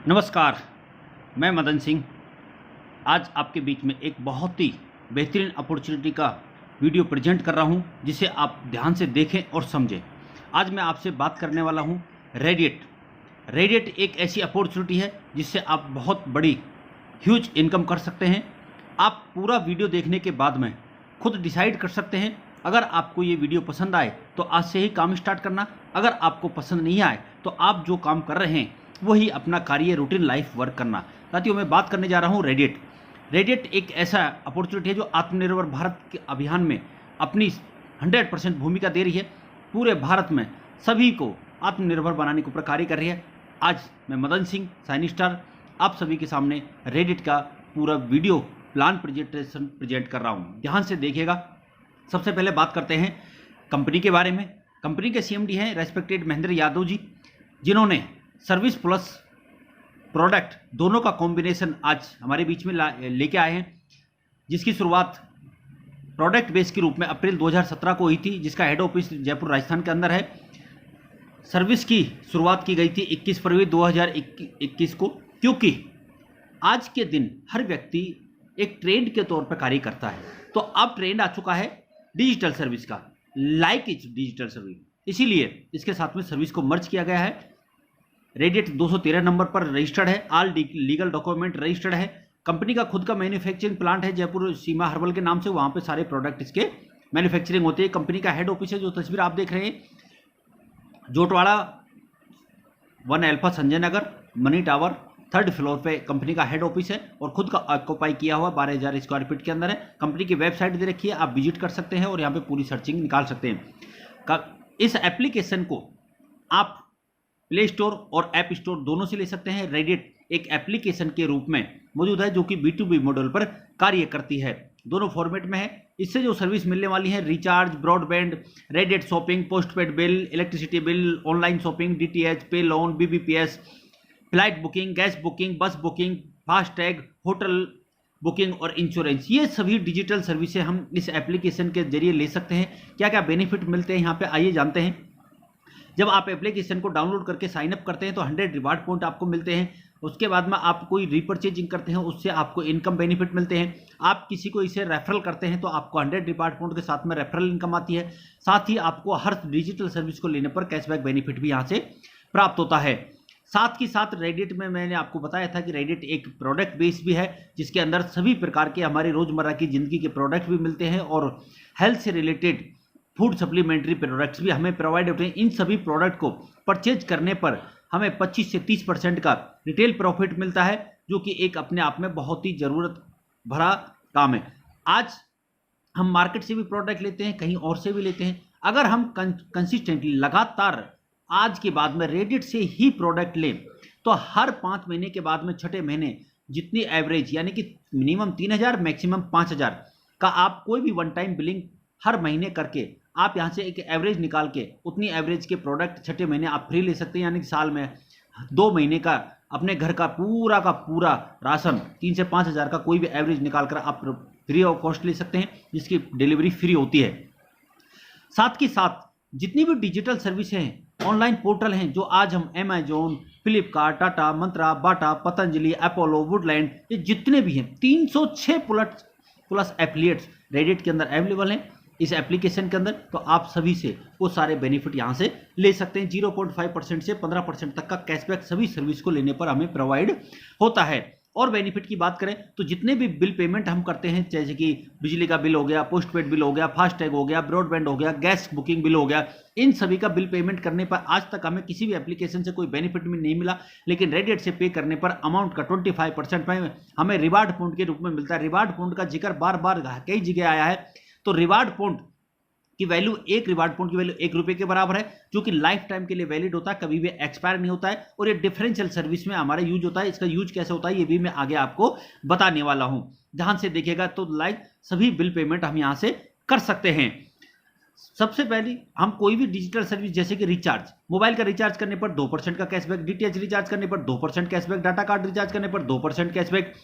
नमस्कार, मैं मदन सिंह आज आपके बीच में एक बहुत ही बेहतरीन अपॉर्चुनिटी का वीडियो प्रेजेंट कर रहा हूं, जिसे आप ध्यान से देखें और समझें। आज मैं आपसे बात करने वाला हूं रेडिट एक ऐसी अपॉर्चुनिटी है जिससे आप बहुत बड़ी ह्यूज इनकम कर सकते हैं। आप पूरा वीडियो देखने के बाद में खुद डिसाइड कर सकते हैं। अगर आपको ये वीडियो पसंद आए तो आज से ही काम स्टार्ट करना। अगर आपको पसंद नहीं आए तो आप जो काम कर रहे हैं वही अपना कार्य रूटीन लाइफ वर्क करना। साथियों, मैं बात करने जा रहा हूँ रेडिट एक ऐसा अपॉर्चुनिटी है जो आत्मनिर्भर भारत के अभियान में अपनी 100% भूमिका दे रही है। पूरे भारत में सभी को आत्मनिर्भर बनाने के ऊपर कार्य कर रही है। आज मैं मदन सिंह साइन स्टार आप सभी के सामने रेडिट का पूरा वीडियो प्लान प्रेजेंटेशन प्रेजेंट कर रहा हूँ। ध्यान से देखिएगा। सबसे पहले बात करते हैं कंपनी के बारे में। कंपनी के सीएमडी हैं रेस्पेक्टेड महेंद्र यादव जी, जिन्होंने सर्विस प्लस प्रोडक्ट दोनों का कॉम्बिनेशन आज हमारे बीच में लेके आए हैं, जिसकी शुरुआत प्रोडक्ट बेस के रूप में अप्रैल 2017 को हुई थी, जिसका हेड ऑफिस जयपुर राजस्थान के अंदर है। सर्विस की शुरुआत की गई थी 21 फरवरी 2021 को, क्योंकि आज के दिन हर व्यक्ति एक ट्रेंड के तौर पर कार्य करता है। तो अब ट्रेंड आ चुका है डिजिटल सर्विस का, लाइक इज डिजिटल सर्विस, इसीलिए इसके साथ में सर्विस को मर्ज किया गया है। रेडिट 213 नंबर पर रजिस्टर्ड है, ऑल लीगल डॉक्यूमेंट रजिस्टर्ड है। कंपनी का खुद का मैन्युफैक्चरिंग प्लांट है जयपुर सीमा हर्बल के नाम से, वहां पे सारे प्रोडक्ट इसके मैन्युफैक्चरिंग होते हैं। कंपनी का हेड ऑफिस है, जो तस्वीर आप देख रहे हैं, Jhotwara 1 alpha Sanjay Nagar money tower 3rd floor पे कंपनी का हेड ऑफिस है और खुद का ऑक्यूपाई किया हुआ 12,000 स्क्वायर फीट के अंदर है। कंपनी की वेबसाइट दे रखी है, आप विजिट कर सकते हैं और यहाँ पे पूरी सर्चिंग निकाल सकते हैं। इस एप्लीकेशन को आप प्ले स्टोर और ऐप स्टोर दोनों से ले सकते हैं। रेडिट एक एप्लीकेशन के रूप में मौजूद है जो कि B2B मॉडल पर कार्य करती है, दोनों फॉर्मेट में है। इससे जो सर्विस मिलने वाली है, recharge, broadband, Reddit shopping, postpaid bill, electricity bill, online shopping, DTH, पे loan, BBPS, flight booking, gas booking, बस बुकिंग, फास्टैग, होटल बुकिंग और इंश्योरेंस, ये सभी डिजिटल सर्विसेज हम इस एप्लीकेशन के जरिए ले सकते हैं। क्या क्या बेनिफिट मिलते हैं यहाँ पे आइए जानते हैं। जब आप एप्लीकेशन को डाउनलोड करके साइन अप करते हैं तो 100 रिवार्ड पॉइंट आपको मिलते हैं। उसके बाद में आप कोई रिपर्चेजिंग करते हैं, उससे आपको इनकम बेनिफिट मिलते हैं। आप किसी को इसे रेफरल करते हैं तो आपको 100 रिवार्ड पॉइंट के साथ में रेफरल इनकम आती है। साथ ही आपको हर डिजिटल सर्विस को लेने पर कैशबैक बेनिफिट भी यहाँ से प्राप्त होता है। साथ ही साथ रेडिट में मैंने आपको बताया था कि रेडिट एक प्रोडक्ट बेस भी है, जिसके अंदर सभी प्रकार के हमारी रोजमर्रा की जिंदगी के प्रोडक्ट भी मिलते हैं और हेल्थ से रिलेटेड फूड सप्लीमेंट्री प्रोडक्ट्स भी हमें प्रोवाइड होते हैं। इन सभी प्रोडक्ट को परचेज करने पर हमें 25 से 30% का रिटेल प्रॉफिट मिलता है, जो कि एक अपने आप में बहुत ही ज़रूरत भरा काम है। आज हम मार्केट से भी प्रोडक्ट लेते हैं, कहीं और से भी लेते हैं। अगर हम कंसिस्टेंटली लगातार आज के बाद में रेडिट से ही प्रोडक्ट लें तो हर 5 महीने के बाद में छठे महीने जितनी एवरेज, यानी कि मिनिमम 3,000 मैक्सिमम 5,000 का आप कोई भी वन टाइम बिलिंग हर महीने करके आप यहाँ से एक एवरेज निकाल के उतनी एवरेज के प्रोडक्ट छठे महीने आप फ्री ले सकते हैं। यानी कि साल में 2 महीने का अपने घर का पूरा राशन 3 से 5,000 का कोई भी एवरेज निकाल कर आप फ्री ऑफ कॉस्ट ले सकते हैं, जिसकी डिलीवरी फ्री होती है। साथ ही साथ जितनी भी डिजिटल सर्विस हैं, ऑनलाइन पोर्टल हैं, जो आज हम अमेजोन, फ्लिपकार्ट, टाटा, मंत्रा, बाटा, पतंजलि, अपोलो, वुडलैंड, ये जितने भी हैं 306 प्लस एफिलिएट्स रेडिट के अंदर अवेलेबल हैं इस एप्लीकेशन के अंदर। तो आप सभी से वो सारे बेनिफिट यहाँ से ले सकते हैं। 0.5% से 15% तक का कैशबैक सभी सर्विस को लेने पर हमें प्रोवाइड होता है। और बेनिफिट की बात करें तो जितने भी बिल पेमेंट हम करते हैं, जैसे कि बिजली का बिल हो गया, पोस्टपेड बिल हो गया, फास्टैग हो गया, ब्रॉडबैंड हो गया, गैस बुकिंग बिल हो गया, इन सभी का बिल पेमेंट करने पर आज तक हमें किसी भी एप्लीकेशन से कोई बेनिफिट में नहीं मिला। लेकिन रेडिट से पे करने पर अमाउंट का 25% में हमें रिवार्ड पॉइंट के रूप में मिलता है। रिवार्ड पॉइंट का जिक्र बार बार कई जगह आया है। तो रिवार्ड पॉइंट की वैल्यू, एक रिवार्ड पॉइंट की वैल्यू ₹1 के बराबर है, जो कि लाइफ टाइम के लिए वैलिड होता है, कभी भी एक्सपायर नहीं होता है। और ये डिफरेंशियल सर्विस में हमारा यूज होता है। इसका यूज कैसे होता है ये भी मैं आगे आपको बताने वाला हूं। ध्यान से देखिएगा। तो लाइक सभी बिल पेमेंट हम यहां से कर सकते हैं। सबसे पहले हम कोई भी डिजिटल सर्विस जैसे कि रिचार्ज, मोबाइल का रिचार्ज करने पर 2% का कैशबैक, DTH रिचार्ज करने पर 2% कैशबैक, डाटा कार्ड रिचार्ज करने पर 2% कैशबैक,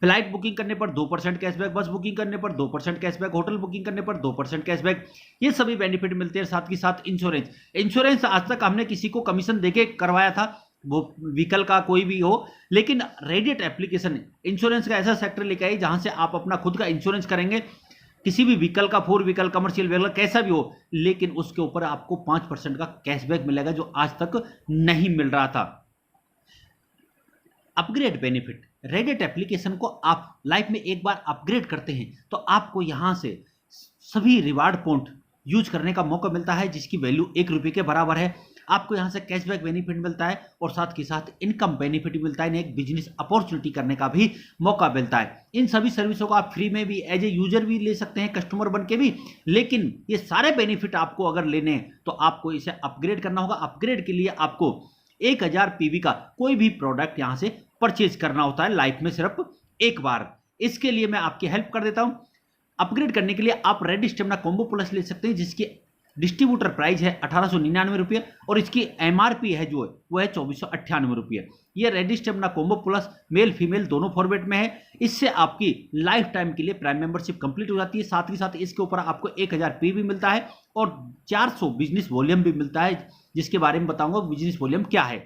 फ्लाइट बुकिंग करने पर 2% कैशबैक, बस बुकिंग करने पर 2% कैशबैक, होटल बुकिंग करने पर 2% कैशबैक, ये सभी बेनिफिट मिलते हैं। साथ ही साथ इंश्योरेंस आज तक हमने किसी को कमीशन देके करवाया था, वो व्हीकल का कोई भी हो, लेकिन रेडिट एप्लीकेशन इंश्योरेंस का ऐसा सेक्टर लेके आई जहां से आप अपना खुद का इंश्योरेंस करेंगे, किसी भी व्हीकल का, 4 व्हीकल, कमर्शियल व्हीकल, कैसा भी हो, लेकिन उसके ऊपर आपको 5% का कैशबैक मिलेगा जो आज तक नहीं मिल रहा था। अपग्रेड बेनिफिट, रेडिट एप्लीकेशन को आप लाइफ में एक बार अपग्रेड करते हैं तो आपको यहां से सभी रिवार्ड पॉइंट यूज करने का मौका मिलता है जिसकी वैल्यू 1 रुपये के बराबर है। आपको यहां से कैशबैक बेनिफिट मिलता है और साथ के साथ इनकम बेनिफिट मिलता है, एक बिजनेस अपॉर्चुनिटी करने का भी मौका मिलता है। इन सभी सर्विसों को आप फ्री में भी एज ए यूजर भी ले सकते हैं, कस्टमर बन के भी, लेकिन ये सारे बेनिफिट आपको अगर लेने हैं तो आपको इसे अपग्रेड करना होगा। अपग्रेड के लिए आपको 1000 पीवी का कोई भी प्रोडक्ट यहां से परचेज करना होता है लाइफ में सिर्फ एक बार। इसके लिए मैं आपकी हेल्प कर देता हूं। अपग्रेड करने के लिए आप रेड स्टेमिना कॉम्बो प्लस ले सकते हैं जिसकी डिस्ट्रीब्यूटर प्राइस है 1899 रुपये और इसकी एमआरपी है जो वो है 2498 रुपये। ये red stamina combo plus male female दोनों फॉर्मेट में है। इससे आपकी लाइफ टाइम के लिए प्राइम मेंबरशिप कंप्लीट हो जाती है। साथ ही साथ इसके ऊपर आपको 1000 पी भी मिलता है और 400 बिजनेस वॉल्यूम भी मिलता है, जिसके बारे में बताऊंगा बिजनेस वॉल्यूम क्या है।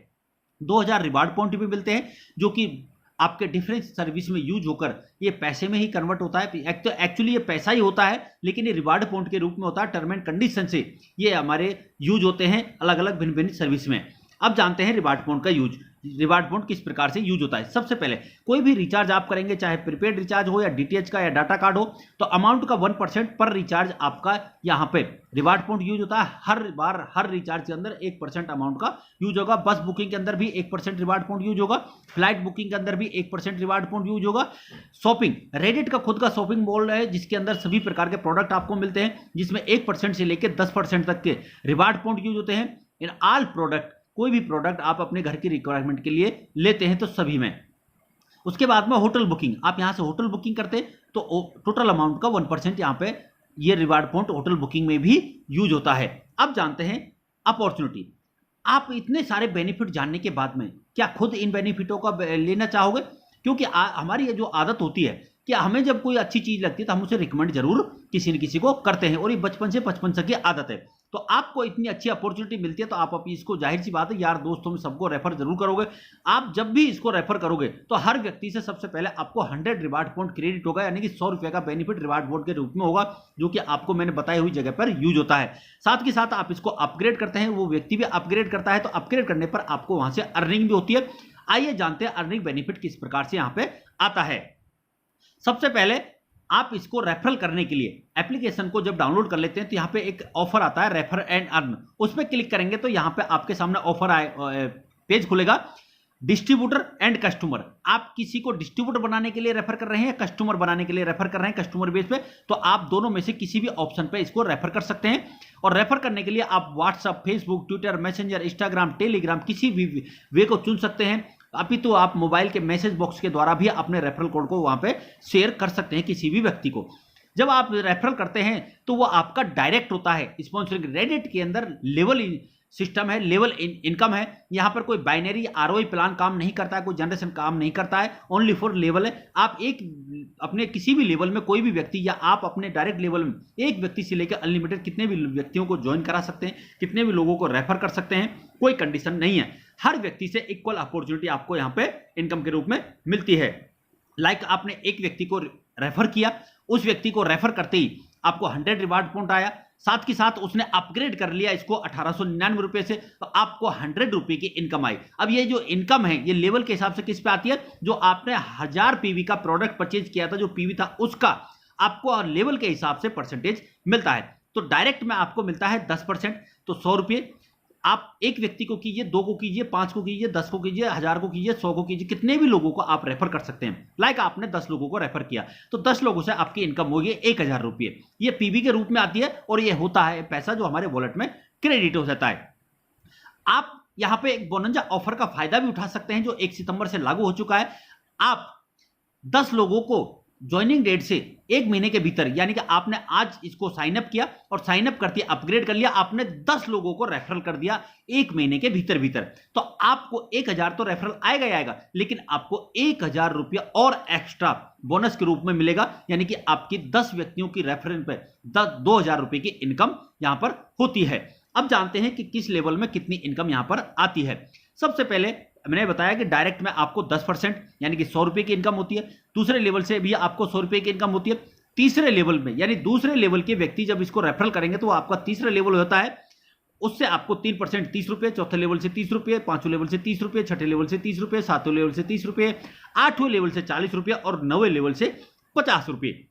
2000 रिवार्ड पॉइंट भी मिलते हैं जो कि आपके डिफरेंट सर्विस में यूज होकर ये पैसे में ही कन्वर्ट होता है। एक्चुअली ये पैसा ही होता है, लेकिन ये रिवार्ड पॉइंट के रूप में होता है। टर्म एंड कंडीशन से ये हमारे यूज होते हैं अलग अलग भिन्न भिन्न सर्विस में। अब जानते हैं रिवार्ड पॉइंट का यूज, रिवार्ड पॉइंट किस प्रकार से यूज होता है। सबसे पहले कोई भी रिचार्ज आप करेंगे, चाहे प्रीपेड रिचार्ज हो या डीटीएच का या डाटा कार्ड हो, तो अमाउंट का 1% पर रिचार्ज आपका यहाँ पे रिवार्ड पॉइंट यूज होता है। हर बार हर रिचार्ज के अंदर 1% अमाउंट का यूज होगा। बस बुकिंग के अंदर भी 1% रिवार्ड पॉइंट यूज होगा। फ्लाइट बुकिंग के अंदर भी 1% रिवार्ड पॉइंट यूज होगा। शॉपिंग, रेडिट का खुद का शॉपिंग मॉल है जिसके अंदर सभी प्रकार के प्रोडक्ट आपको मिलते हैं, जिसमें 1% से लेकर 10% तक के रिवार्ड पॉइंट यूज होते हैं। इन ऑल प्रोडक्ट, कोई भी प्रोडक्ट आप अपने घर की रिक्वायरमेंट के लिए लेते हैं तो सभी में। उसके बाद में होटल बुकिंग, आप यहां से होटल बुकिंग करते हैं तो टोटल अमाउंट का 1% यहां पे ये रिवार्ड पॉइंट होटल बुकिंग में भी यूज होता है। अब जानते हैं अपॉर्चुनिटी। आप इतने सारे बेनिफिट जानने के बाद में क्या खुद इन बेनिफिटों का लेना चाहोगे? क्योंकि हमारी ये जो आदत होती है कि हमें जब कोई अच्छी चीज लगती है तो हम उसे रिकमेंड जरूर किसी न किसी को करते हैं, और ये बचपन से 55 की आदत है। तो आपको इतनी अच्छी अपॉर्चुनिटी मिलती है तो आप इसको, जाहिर सी बात है, यार दोस्तों में सबको रेफर जरूर करोगे। आप जब भी इसको रेफर करोगे तो हर व्यक्ति से सबसे पहले आपको 100 रिवार्ड पॉइंट क्रेडिट होगा, यानी कि 100 रुपए का बेनिफिट रिवार्ड पॉइंट के रूप में होगा, जो कि आपको मैंने बताई हुई जगह पर यूज होता है। साथ के साथ आप इसको अपग्रेड करते हैं, वो व्यक्ति भी अपग्रेड करता है, तो अपग्रेड करने पर आपको वहां से अर्निंग भी होती है। आइए जानते हैं अर्निंग बेनिफिट किस प्रकार से यहां पे आता है। सबसे पहले आप इसको रेफरल करने के लिए एप्लीकेशन को जब डाउनलोड कर लेते हैं तो यहाँ पे एक ऑफर आता है, रेफर एंड अर्न। उस पर क्लिक करेंगे तो यहाँ पे आपके सामने ऑफर पेज खुलेगा, डिस्ट्रीब्यूटर एंड कस्टमर। आप किसी को डिस्ट्रीब्यूटर बनाने के लिए रेफर कर रहे हैं या कस्टमर बनाने के लिए रेफर कर रहे हैं कस्टमर बेस पे, तो आप दोनों में से किसी भी ऑप्शन पे इसको रेफर कर सकते हैं। और रेफर करने के लिए आप WhatsApp, Facebook, Twitter, messenger, Instagram, Telegram किसी भी वे को चुन सकते हैं। अभी तो आप मोबाइल के मैसेज बॉक्स के द्वारा भी अपने रेफरल कोड को वहां पे शेयर कर सकते हैं किसी भी व्यक्ति को। जब आप रेफरल करते हैं तो वो आपका डायरेक्ट होता है स्पॉन्सरिंग। रेडिट के अंदर लेवल सिस्टम है, लेवल इनकम है। यहां पर कोई बाइनरी आरओआई प्लान काम नहीं करता है, कोई जनरेशन काम नहीं करता है, ओनली फॉर लेवल है। आप एक अपने किसी भी लेवल में कोई भी व्यक्ति या आप अपने डायरेक्ट लेवल में एक व्यक्ति से लेकर अनलिमिटेड कितने भी व्यक्तियों को ज्वाइन करा सकते हैं, कितने भी लोगों को रेफर कर सकते हैं, कोई कंडीशन नहीं है। हर व्यक्ति से इक्वल अपॉर्चुनिटी आपको यहां पे इनकम के रूप में मिलती है। लाइक आपने एक व्यक्ति को रेफर किया, उस व्यक्ति को रेफर करते ही आपको 100 रिवार्ड पॉइंट आया, साथ के साथ उसने अपग्रेड कर लिया इसको 1899 रुपए से, तो आपको 100 रुपए की इनकम आई। अब ये जो इनकम है ये लेवल के हिसाब से किस पे आती है? जो आपने 1000 पीवी का प्रोडक्ट परचेज किया था, जो पीवी था उसका आपको लेवल के हिसाब से परसेंटेज मिलता है। तो डायरेक्ट में आपको मिलता है 10%, तो 100 रुपये। आप एक व्यक्ति को कीजिए, 2 को कीजिए, 5 को कीजिए, 10 को कीजिए, 1000 को कीजिए, 100 को कीजिए, कितने भी लोगों को आप रेफर कर सकते हैं। लाइक आपने 10 लोगों को रेफर किया तो 10 लोगों से आपकी इनकम होगी 1000 रुपये। ये पीवी के रूप में आती है और ये होता है पैसा जो हमारे वॉलेट में क्रेडिट हो जाता है। आप यहां पे एक बोनंजा ऑफर का फायदा भी उठा सकते हैं जो 1 सितंबर से लागू हो चुका है। आप 10 लोगों को ज्वाइनिंग डेट से 1 महीने के भीतर, यानी कि आपने आज इसको साइन अप किया और साइन अप करते अपग्रेड कर लिया, आपने 10 लोगों को रेफरल कर दिया 1 महीने के भीतर भीतर, तो आपको 1000 तो रेफरल आएगा ही आएगा, लेकिन आपको 1000 रुपया और एक्स्ट्रा बोनस के रूप में मिलेगा। यानी कि आपकी 10 व्यक्तियों की रेफरेंस पे 2000 रुपए की इनकम यहां पर होती है। अब जानते हैं कि किस लेवल में कितनी इनकम यहां पर आती है। सबसे पहले मैंने बताया कि डायरेक्ट में आपको 10% यानी कि 100 रुपये की इनकम होती है, दूसरे लेवल से भी आपको 100 रुपये की इनकम होती है, तीसरे लेवल में यानी दूसरे लेवल के व्यक्ति जब इसको रेफरल करेंगे तो आपका तीसरा लेवल होता है, उससे आपको 3% 30 रुपये, चौथे लेवल से 30 रुपये, पांचवें लेवल से 30 रुपये, छठे लेवल से 30 रुपये, सातवें लेवल से 30 रुपये, आठवें लेवल से 40 रुपये और 9वें लेवल से 50 रुपये।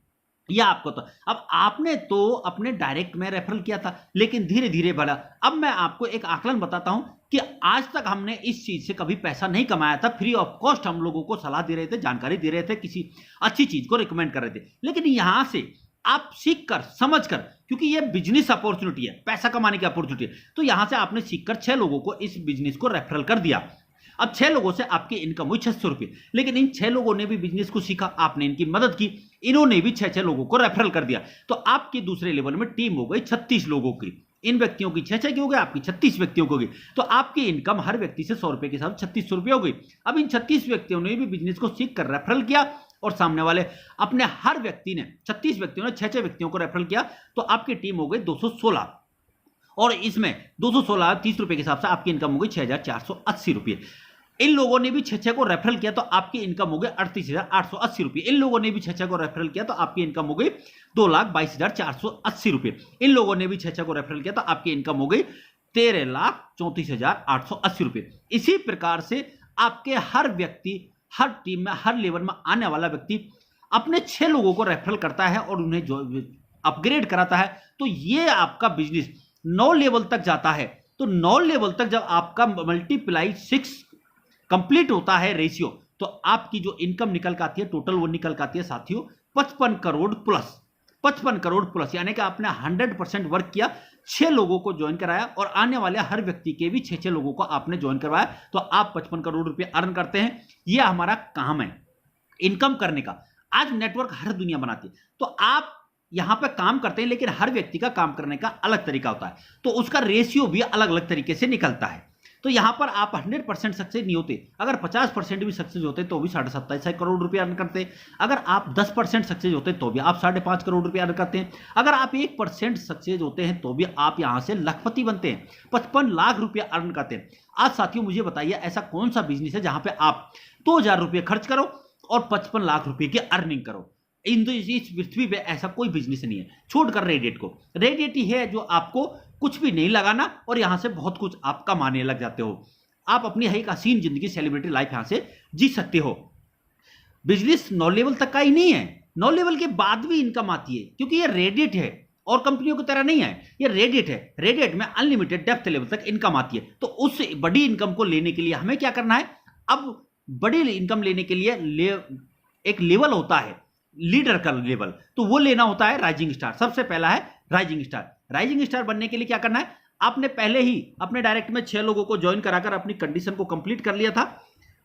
यह आपको तो अब आपने तो अपने डायरेक्ट में रेफरल किया था, लेकिन धीरे धीरे बढ़ा। अब मैं आपको एक आकलन बताता हूं कि आज तक हमने इस चीज से कभी पैसा नहीं कमाया था, फ्री ऑफ कॉस्ट हम लोगों को सलाह दे रहे थे, जानकारी दे रहे थे, किसी अच्छी चीज को रिकमेंड कर रहे थे। लेकिन यहां से आप सीख कर समझ कर, क्योंकि ये बिजनेस अपॉर्चुनिटी है, पैसा कमाने की अपॉर्चुनिटी है, तो यहां से आपने सीखकर 6 लोगों को इस बिजनेस को रेफरल कर दिया। अब 6 लोगों से आपकी इनकम हुई 600 रुपये, लेकिन इन 6 लोगों ने भी बिजनेस को सीखा, आपने इनकी मदद की, इन्होंने भी 6 लोगों को रेफरल कर दिया, तो आपकी दूसरे लेवल में टीम हो गई 36 लोगों की। इन व्यक्तियों की 6 की हो गई, आपकी 36 व्यक्तियों की हो गई, तो आपकी इनकम हर व्यक्ति से 100 रुपये के साथ 3600 रुपये हो गई। अब इन 36 व्यक्तियों ने भी बिजनेस को सीख कर रेफरल किया और सामने वाले अपने हर व्यक्ति ने 36 व्यक्तियों ने 6 व्यक्तियों को रेफरल किया, तो आपकी टीम हो गई 216, और इसमें 216 30 रुपये के हिसाब से आपकी इनकम हो गई 6480 रुपये। इन लोगों ने भी 6 को रेफरल किया तो आपकी इनकम हो गई 38,880 रुपये। इन लोगों ने भी 6 को रेफरल किया तो आपकी इनकम हो गई 2,22,480 रुपये। इन लोगों ने भी 6 को रेफरल किया तो आपकी इनकम हो गई 13,34,880 रुपये। इसी प्रकार से आपके हर व्यक्ति, हर टीम में, हर लेवल में आने वाला व्यक्ति अपने 6 लोगों को रेफरल करता है और उन्हें जो अपग्रेड कराता है, तो ये आपका बिजनेस 9 लेवल तक जाता है। तो 9 लेवल तक जब आपका मल्टीप्लाई 6 कंप्लीट होता है रेशियो, तो आपकी जो इनकम निकल के आती है टोटल, वो निकल के आती है साथियों 55 करोड़ प्लस। 55 करोड़ प्लस यानी कि आपने 100% वर्क किया, 6 लोगों को ज्वाइन कराया और आने वाले हर व्यक्ति के भी 6 लोगों को आपने ज्वाइन करवाया, तो आप 55 करोड़ रुपए अर्न करते हैं। यह हमारा काम है इनकम करने का। आज नेटवर्क हर दुनिया बनाती है, तो आप यहां पे काम करते हैं, लेकिन हर व्यक्ति का काम करने का अलग तरीका होता है, तो उसका रेशियो भी अलग अलग तरीके से निकलता है। तो यहां पर आप 100% सक्सेस नहीं होते, अगर 50% भी सक्सेस होते तो भी 27.5 करोड़ रुपए अर्न करते हैं। अगर आप 10% सक्सेस होते तो भी आप 5.5 करोड़ रुपए अर्न करते हैं। अगर आप 1% सक्सेस होते हैं तो भी आप यहां से लखपति बनते हैं, 55 लाख रुपए अर्न करते हैं। आज साथियों मुझे बताइए ऐसा कौन सा बिजनेस है जहां पे आप 2000 रुपये खर्च करो और 55 लाख रुपए की अर्निंग करो। इस पृथ्वी पे ऐसा कोई बिजनेस नहीं है, छोड़कर रेडिएट को। रेडिएट ही है जो आपको कुछ भी नहीं लगाना और यहां से बहुत कुछ आप कमाने लग जाते हो। आप अपनी एक हसीन जिंदगी, सेलिब्रिटी लाइफ यहां से जी सकते हो। बिजनेस 9 लेवल तक का ही नहीं है, 9 लेवल के बाद भी इनकम आती है, क्योंकि ये रेडिएट है और कंपनियों की तरह नहीं है, ये रेडिएट है। रेडिएट में अनलिमिटेड डेप्थ लेवल तक इनकम आती है। तो उस बड़ी इनकम को लेने के लिए हमें क्या करना है? अब बड़ी इनकम लेने के लिए एक लेवल होता है, लीडर का लेवल, तो वो लेना होता है राइजिंग स्टार। सबसे पहला है राइजिंग स्टार। राइजिंग स्टार बनने के लिए क्या करना है? आपने पहले ही अपने डायरेक्ट में 6 लोगों को ज्वाइन कराकर अपनी कंडीशन को कंप्लीट कर लिया था।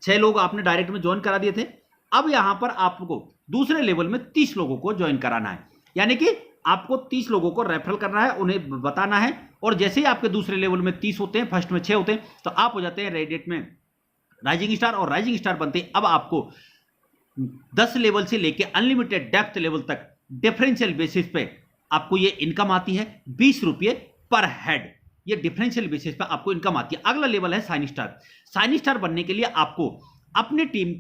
6 लोग आपने डायरेक्ट में ज्वाइन करा दिए थे। अब यहां पर आपको दूसरे लेवल में 30 लोगों को ज्वाइन कराना है, यानी कि आपको 30 लोगों को रेफरल करना है, उन्हें बताना है। और जैसे ही आपके दूसरे लेवल में 30 होते हैं, फर्स्ट में 6 होते हैं, तो आप हो जाते हैं रेडिएट में राइजिंग स्टार। और राइजिंग स्टार बनते ही अब आपको 10 लेवल से लेके अनलिमिटेड डेप्थ लेवल तक डिफरेंशियल बेसिस पे आपको ये इनकम आती है 20 रुपये पर हेड। ये डिफरेंशियल बेसिस पे आपको इनकम आती है। अगला लेवल है साइन स्टार। साइन स्टार बनने के लिए आपको अपनी टीम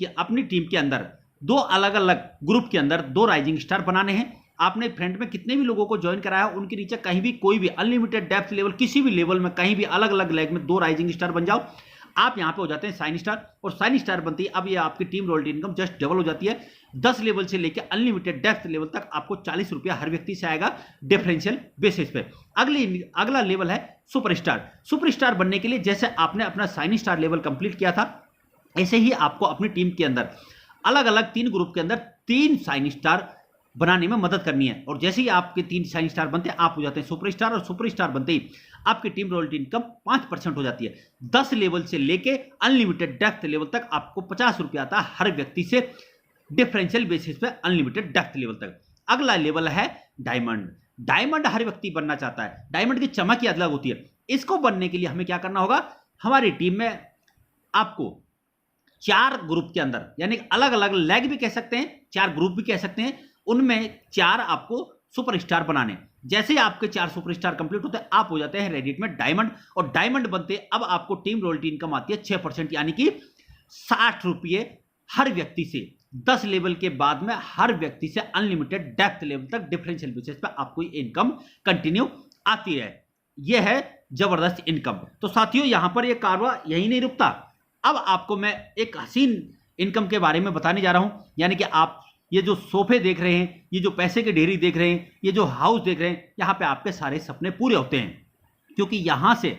के अंदर 2 अलग अलग ग्रुप के अंदर 2 राइजिंग स्टार बनाने हैं। आपने फ्रेंड में कितने भी लोगों को ज्वाइन कराया, उनके नीचे कहीं भी कोई भी अनलिमिटेड डेप्थ लेवल, किसी भी लेवल में कहीं भी अलग अलग लेग में 2 राइजिंग स्टार बन जाओ। आप यहां पे हो जाते हैं साइन स्टार। और साइन स्टार बनती है अब ये आपकी team royalty income just double हो जाती है। 10 लेवल से लेकर अनलिमिटेड डेप्थ लेवल तक आपको 40 रुपया हर व्यक्ति से आएगा डिफरेंशियल बेसिस पे। अगला लेवल है सुपरस्टार। सुपरस्टार बनने के लिए जैसे आपने अपना साइन स्टार लेवल कंप्लीट किया था, ऐसे ही आपको अपनी टीम के अंदर अलग अलग 3 ग्रुप के अंदर 3 साइन स्टार बनाने में मदद करनी है। और जैसे ही आपके 3 साइन स्टार बनते हैं, आप हो जाते हैं सुपरस्टार। और सुपरस्टार बनते ही आपकी टीम रॉयल्टी इनकम 5% हो जाती है। 10 लेवल से लेके अनलिमिटेड डेप्थ लेवल तक आपको 50 रुपया आता है हर व्यक्ति से डिफरेंशियल बेसिस पे अनलिमिटेड डेप्थ लेवल तक। अगला लेवल है डायमंड। डायमंड हर व्यक्ति बनना चाहता है। डायमंड की चमक ही अलग होती है। इसको बनने के लिए हमें क्या करना होगा? हमारी टीम में आपको 4 ग्रुप के अंदर, यानी अलग अलग लेग भी कह सकते हैं, 4 ग्रुप भी कह सकते हैं, उनमें 4 आपको सुपरस्टार बनाने। जैसे ही आपके 4 सुपरस्टार कंप्लीट होते हैं, आप हो जाते हैं रेडिएट में डायमंड। और डायमंड बनते अब आपको टीम रॉयल्टी इनकम आती है 6%, यानी कि ₹60 हर व्यक्ति से। 10 लेवल के बाद में हर व्यक्ति से अनलिमिटेड डेप्थ लेवल तक डिफरेंशियल बेसिस पे आपको ये इनकम कंटिन्यू आती है। यह है जबरदस्त इनकम। तो साथियों, यहां पर यह कारवा यही नहीं रुकता। अब आपको मैं एक हसीन इनकम के बारे में बताने जा रहा हूं। यानी कि आप ये जो सोफे देख रहे हैं, ये जो पैसे की ढेरी देख रहे हैं, ये जो हाउस देख रहे हैं, यहां पे आपके सारे सपने पूरे होते हैं, क्योंकि यहां से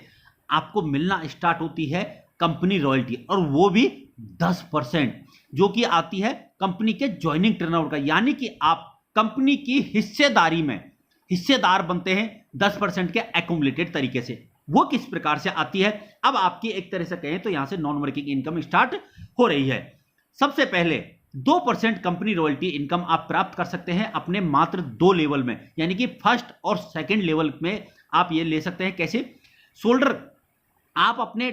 आपको मिलना स्टार्ट होती है कंपनी रॉयल्टी, और वो भी 10%, जो कि आती है कंपनी के ज्वाइनिंग टर्नओवर का। यानी कि आप कंपनी की हिस्सेदारी में हिस्सेदार बनते हैं 10% के एक्यूमुलेटेड तरीके से। वो किस प्रकार से आती है, अब आपकी एक तरह से कहें तो यहां से नॉन वर्किंग इनकम स्टार्ट हो रही है। सबसे पहले 2% कंपनी रॉयल्टी इनकम आप प्राप्त कर सकते हैं अपने मात्र 2 लेवल में, यानी कि फर्स्ट और सेकंड लेवल में आप ये ले सकते हैं। कैसे? शोल्डर आप अपने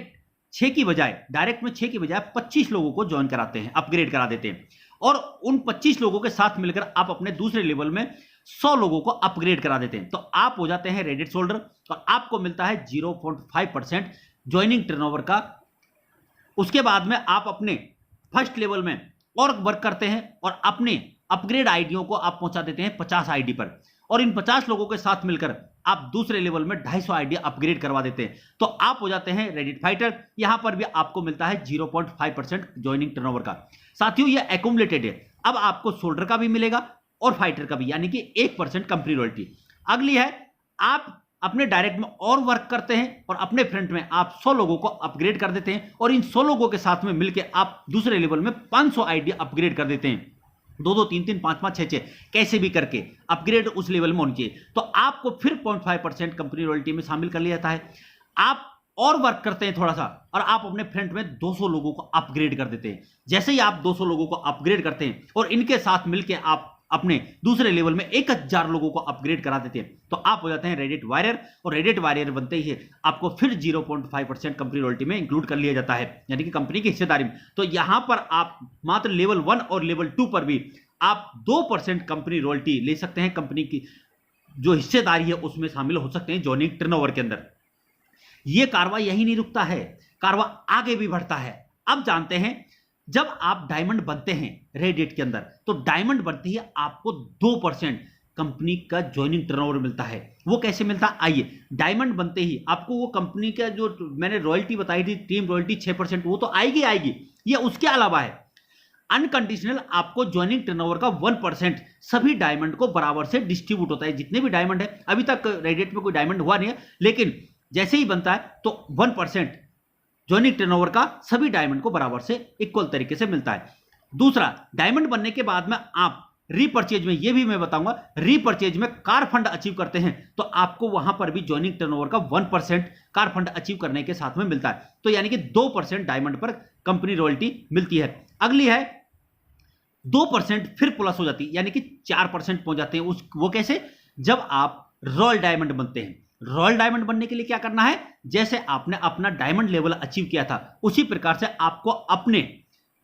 6 की बजाय, डायरेक्ट में 6 की बजाय 25 लोगों को ज्वाइन कराते हैं, अपग्रेड करा देते हैं, और उन 25 लोगों के साथ मिलकर आप अपने दूसरे लेवल में 100 लोगों को अपग्रेड करा देते हैं। तो आप हो जाते हैं रेडिट शोल्डर, और आपको मिलता है 0.5% ज्वाइनिंग टर्नओवर का। उसके बाद में आप अपने फर्स्ट लेवल में और वर्क करते हैं और अपने अपग्रेड आईडियों को आप पहुंचा देते हैं 50 आईडी पर, और इन 50 लोगों के साथ मिलकर आप दूसरे लेवल में 250 आईडी अपग्रेड करवा देते हैं। तो आप हो जाते हैं रेडिट फाइटर। यहां पर भी आपको मिलता है 0.5% ज्वाइनिंग टर्नओवर का। साथियों, यह एक्यूमुलेटेड है। अब आपको शोल्डर का भी मिलेगा और फाइटर का भी, यानी कि 1% कंपनी रॉयल्टी। अगली है, आप अपने डायरेक्ट में और वर्क करते हैं और अपने फ्रंट में आप 100 लोगों को अपग्रेड कर देते हैं, और इन 100 लोगों के साथ में मिलकर आप दूसरे लेवल में 500 आईडी अपग्रेड कर देते हैं। 2-2, 3-3, 5-5, 6-6 कैसे भी करके अपग्रेड उस लेवल में होनी चाहिए। तो आपको फिर 0.5% कंपनी रॉयल्टी में शामिल कर लिया जाता है। आप और वर्क करते हैं थोड़ा सा, और आप अपने फ्रंट में 200 लोगों को अपग्रेड कर देते हैं। जैसे ही आप 200 लोगों को अपग्रेड करते हैं और इनके साथ मिलकर आप अपने दूसरे लेवल में 1000 लोगों को अपग्रेड करा देते हैं, तो आप हो जाते हैं रेडिट वॉरियर, और रेडिट वॉरियर बनते ही आपको फिर 0.5% कंपनी रॉयल्टी में इंक्लूड कर लिया जाता है, यानी कि कंपनी की हिस्सेदारी में। तो यहां पर आप मात्र लेवल 1 और लेवल 2 पर भी आप 2% कंपनी रॉयल्टी ले सकते हैं। कंपनी की जो हिस्सेदारी है उसमें शामिल हो सकते हैं ज्वाइनिंग टर्नओवर के अंदर। यह कारवा यही नहीं रुकता है, कारवा आगे भी बढ़ता है। अब जानते हैं, जब आप डायमंड बनते हैं रेडिट के अंदर, तो डायमंड बनती है आपको 2% कंपनी का ज्वाइनिंग टर्नओवर मिलता है। वो कैसे मिलता है, आइए। डायमंड बनते ही आपको वो कंपनी का जो मैंने रॉयल्टी बताई थी, टीम रॉयल्टी 6%, वो तो आएगी। ये उसके अलावा है अनकंडीशनल, आपको ज्वाइनिंग टर्नओवर का 1% सभी डायमंड को बराबर से डिस्ट्रीब्यूट होता है। जितने भी डायमंड है, अभी तक रेडिट में कोई डायमंड हुआ नहीं है, लेकिन जैसे ही बनता है तो 1% ज्वाइनिंग टर्नओवर का सभी डायमंड को बराबर से इक्वल तरीके से मिलता है। दूसरा, डायमंड बनने के बाद में आप रीपरचेज में, ये भी मैं बताऊंगा, रीपरचेज में कार फंड अचीव करते हैं तो आपको वहां पर भी ज्वाइनिंग टर्नओवर का 1% कार फंड अचीव करने के साथ में मिलता है। तो यानी कि 2% डायमंड पर कंपनी रॉयल्टी मिलती है। अगली है 2% फिर प्लस हो जाती है, यानी कि 4% पहुंच जाते हैं। वो कैसे? जब आप रॉयल डायमंड बनते हैं। रॉयल डायमंड बनने के लिए क्या करना है, जैसे आपने अपना डायमंड लेवल अचीव किया था, उसी प्रकार से आपको अपने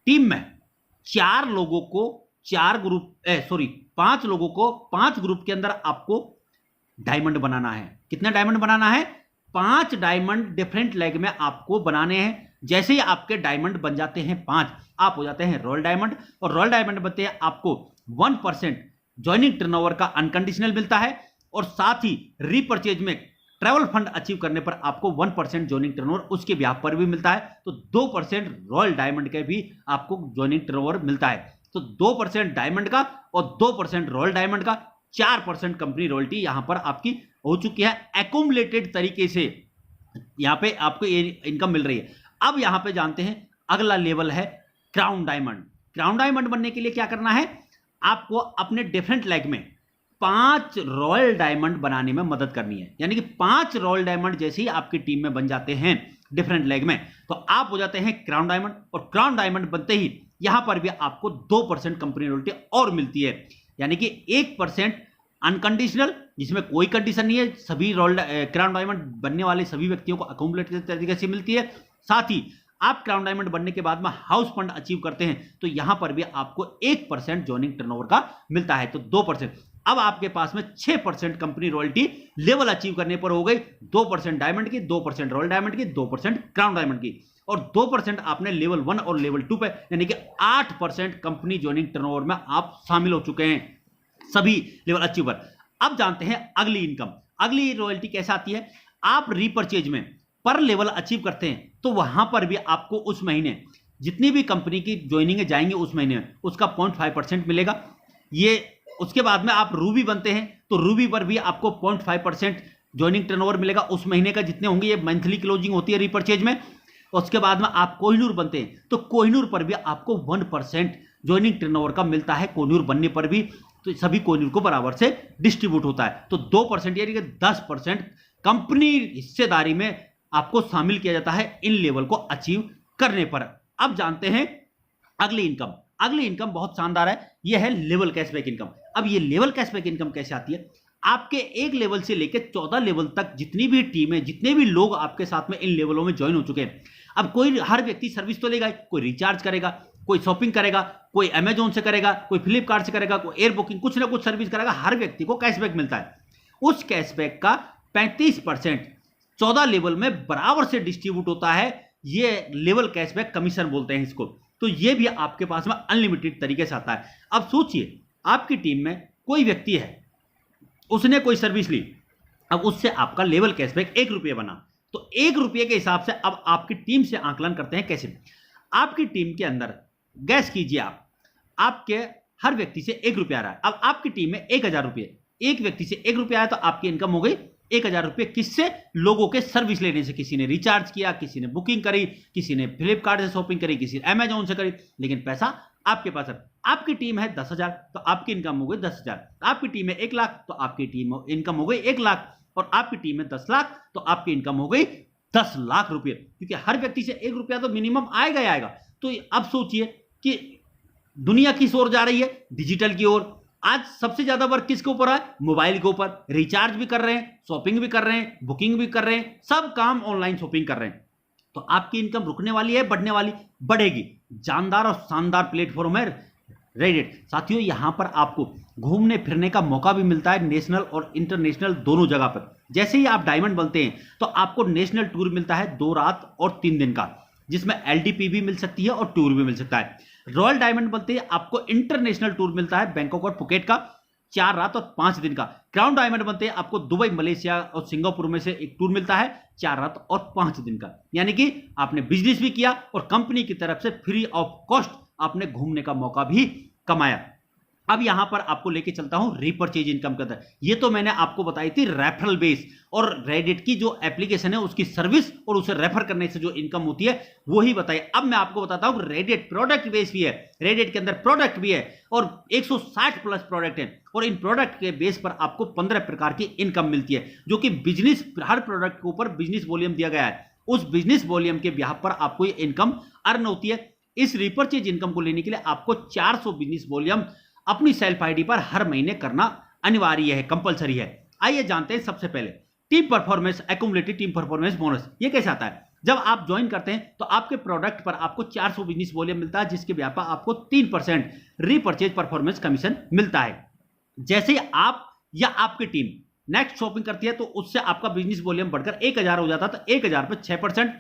टीम में 5 लोगों को 5 ग्रुप के अंदर आपको डायमंड बनाना है। कितने डायमंड बनाना है? 5 डायमंड डिफरेंट लेग में आपको बनाने हैं। जैसे ही आपके डायमंड बन जाते हैं 5, आप हो जाते हैं रॉयल डायमंड, और रॉयल डायमंड बनते हैं आपको 1% ज्वाइनिंग टर्नओवर का अनकंडीशनल मिलता है, और साथ ही रीपरचेज में ट्रैवल फंड अचीव करने पर आपको 1% ज्वाइनिंग टर्नओवर उसके ब्याह पर भी मिलता है। तो 2% रॉयल डायमंड के भी आपको ज्वाइनिंग टर्नओवर मिलता है। तो 2% डायमंड का और 2% रॉयल डायमंड का, 4% कंपनी रॉयल्टी यहां पर आपकी हो चुकी है एक्यूमुलेटेड तरीके से। यहां पे आपको ये इनकम मिल रही है। अब यहां पे जानते हैं अगला लेवल है क्राउन डायमंड। क्राउन डायमंड बनने के लिए क्या करना है, आपको अपने डिफरेंट लेग में 5 रॉयल डायमंड बनाने में मदद करनी है। यानी कि 5 रॉयल डायमंड जैसे ही आपकी टीम में बन जाते हैं डिफरेंट लेग में, तो आप हो जाते हैं क्राउन डायमंड, और क्राउन डायमंड बनते ही यहां पर भी आपको 2% कंपनी रॉयल्टी और मिलती है। यानी कि 1% अनकंडीशनल, जिसमें कोई कंडीशन नहीं है, सभी क्राउन डायमंड बनने वाले सभी व्यक्तियों को अक्यूमुलेटेड तरीके से मिलती है। साथ ही आप क्राउन डायमंड बनने के बाद में हाउस फंड अचीव करते हैं तो यहां पर भी आपको 1% ज्वाइनिंग टर्नओवर का मिलता है। तो 2%। अब आपके पास में 6% कंपनी रॉयल्टी लेवल अचीव करने पर हो गई, 2% डायमंड की, 2% रॉयल डायमंड की, 2% क्राउन डायमंड की, और 2% आपने लेवल 1 और लेवल 2 पे, यानी कि 8% कंपनी ज्वाइनिंग टर्नओवर में आप शामिल हो चुके हैं सभी लेवल अचीवर। अब जानते हैं अगली इनकम। अगली रॉयल्टी कैसे आती है? आप रीपरचेज में पर लेवल अचीव करते हैं तो वहां पर भी आपको उस महीने जितनी भी कंपनी की ज्वाइनिंग जाएंगे उस महीने उसका 0.5% मिलेगा। ये उसके बाद में आप रूबी बनते हैं तो रूबी पर भी आपको 0.5% ज्वाइनिंग टर्नओवर मिलेगा उस महीने का जितने होंगे। ये मंथली क्लोजिंग होती है रीपरचेज में। उसके बाद में आप कोहिनूर बनते हैं तो कोहिनूर पर भी आपको 1% ज्वाइनिंग टर्नओवर का मिलता है। कोहिनूर बनने पर भी तो सभी कोहिनूर को बराबर से डिस्ट्रीब्यूट होता है। तो 2% यानी कि 10% कंपनी हिस्सेदारी में आपको शामिल किया जाता है इन लेवल को अचीव करने पर। अब जानते हैं अगली इनकम। अगली इनकम बहुत शानदार है, यह है लेवल कैशबैक इनकम। अब ये लेवल कैशबैक इनकम कैसे आती है? आपके एक लेवल से लेकर 14 लेवल तक जितनी भी टीम है, जितने भी लोग आपके साथ में इन लेवलों में ज्वाइन हो चुके हैं, अब कोई हर व्यक्ति सर्विस तो लेगा, कोई रिचार्ज करेगा, कोई शॉपिंग करेगा, कोई अमेजोन से करेगा, कोई फ्लिपकार्ट से करेगा, कोई एयर बुकिंग, कुछ ना कुछ सर्विस करेगा। हर व्यक्ति को कैशबैक मिलता है। उस कैशबैक का 35% 14 लेवल में बराबर से डिस्ट्रीब्यूट होता है। ये लेवल कैशबैक कमीशन बोलते हैं इसको। तो ये भी आपके पास में अनलिमिटेड तरीके से आता है। अब सोचिए, आपकी टीम में कोई व्यक्ति है, उसने कोई सर्विस ली, अब उससे आपका लेवल कैशबैक 1 रुपये बना, तो 1 रुपये के हिसाब से अब आपकी टीम से आकलन करते हैं कैसे। आपकी टीम के अंदर गैस कीजिए आप, आपके हर व्यक्ति से 1 रुपया आ रहा है। अब आपकी टीम में 1000 रुपये, एक व्यक्ति से 1 रुपया आया तो आपकी इनकम हो गई 1000 रुपये। किससे? लोगों के सर्विस लेने से। किसी ने रिचार्ज किया, किसी ने बुकिंग करी, किसी ने फ्लिपकार्ट से शॉपिंग करी, किसी ने अमेजोन से करी, लेकिन पैसा आपके पास है। आपकी टीम है 10,000 तो आपकी इनकम हो गई 10,000। आपकी टीम है 1 लाख तो आपकी टीम इनकम हो गई 1 लाख, और आपकी टीम है 10 लाख तो आपकी इनकम हो गई 10 लाख रुपये। क्योंकि हर व्यक्ति से 1 रुपया तो मिनिमम आएगा ही आएगा। तो अब सोचिए कि दुनिया किस ओर जा रही है? डिजिटल की ओर। आज सबसे ज्यादा वर्क किसके ऊपर है? मोबाइल के ऊपर। रिचार्ज भी कर रहे हैं, शॉपिंग भी कर रहे हैं, बुकिंग भी कर रहे हैं, सब काम ऑनलाइन शॉपिंग कर रहे हैं। तो आपकी इनकम रुकने वाली है, बढ़ने वाली? बढ़ेगी। जानदार और शानदार प्लेटफॉर्म है रेडिट। साथियों, यहां पर आपको घूमने फिरने का मौका भी मिलता है, नेशनल और इंटरनेशनल दोनों जगह पर। जैसे ही आप डायमंड बनते हैं तो आपको नेशनल टूर मिलता है 2 रात और 3 दिन का, जिसमें एलटीपी भी मिल सकती है और टूर भी मिल सकता है। रॉयल डायमंड बनते हैं आपको इंटरनेशनल टूर मिलता है बैंकॉक और पुकेट का 4 रात और 5 दिन का। क्राउन डायमंड बनते हैं आपको दुबई, मलेशिया और सिंगापुर में से एक टूर मिलता है 4 रात और 5 दिन का। यानी कि आपने बिजनेस भी किया और कंपनी की तरफ से फ्री ऑफ कॉस्ट आपने घूमने का मौका भी कमाया। अब यहां पर आपको लेके चलता हूं रीपरचेज इनकम के अंदर। ये तो मैंने आपको बताई थी रेफरल बेस और रेडिट की जो एप्लीकेशन है उसकी सर्विस और उसे रेफर करने से जो इनकम होती है वो ही बताई। अब मैं आपको बताता हूं रेडिट प्रोडक्ट बेस भी है, रेडिट के अंदर प्रोडक्ट भी है और 160 प्लस प्रोडक्ट है। और इन प्रोडक्ट के बेस पर आपको 15 प्रकार की इनकम मिलती है, जो कि बिजनेस, हर प्रोडक्ट के ऊपर बिजनेस वॉल्यूम दिया गया है। उस बिजनेस वॉल्यूम के ब्याह पर आपको ये इनकम अर्न होती है। इस रीपरचेज इनकम को लेने के लिए आपको 400 बिजनेस वॉल्यूम अपनी सेल्फ आईडी पर हर महीने करना अनिवार्य है, कंपलसरी है। आइए जानते हैं सबसे पहले team performance, accumulated team performance bonus. ये कैसे आता है? जब आप ज्वाइन करते हैं तो आपके प्रोडक्ट पर आपको 400 बिजनेस वॉल्यूम मिलता है, जिसके ब्याह पर आपको 3% रीपरचेज परफॉर्मेंस कमीशन मिलता है। जैसे आप या आपकी टीम नेक्स्ट शॉपिंग करती है तो उससे आपका बिजनेस वॉल्यूम बढ़कर 1000 हो जाता है, तो 1000 पे 6%।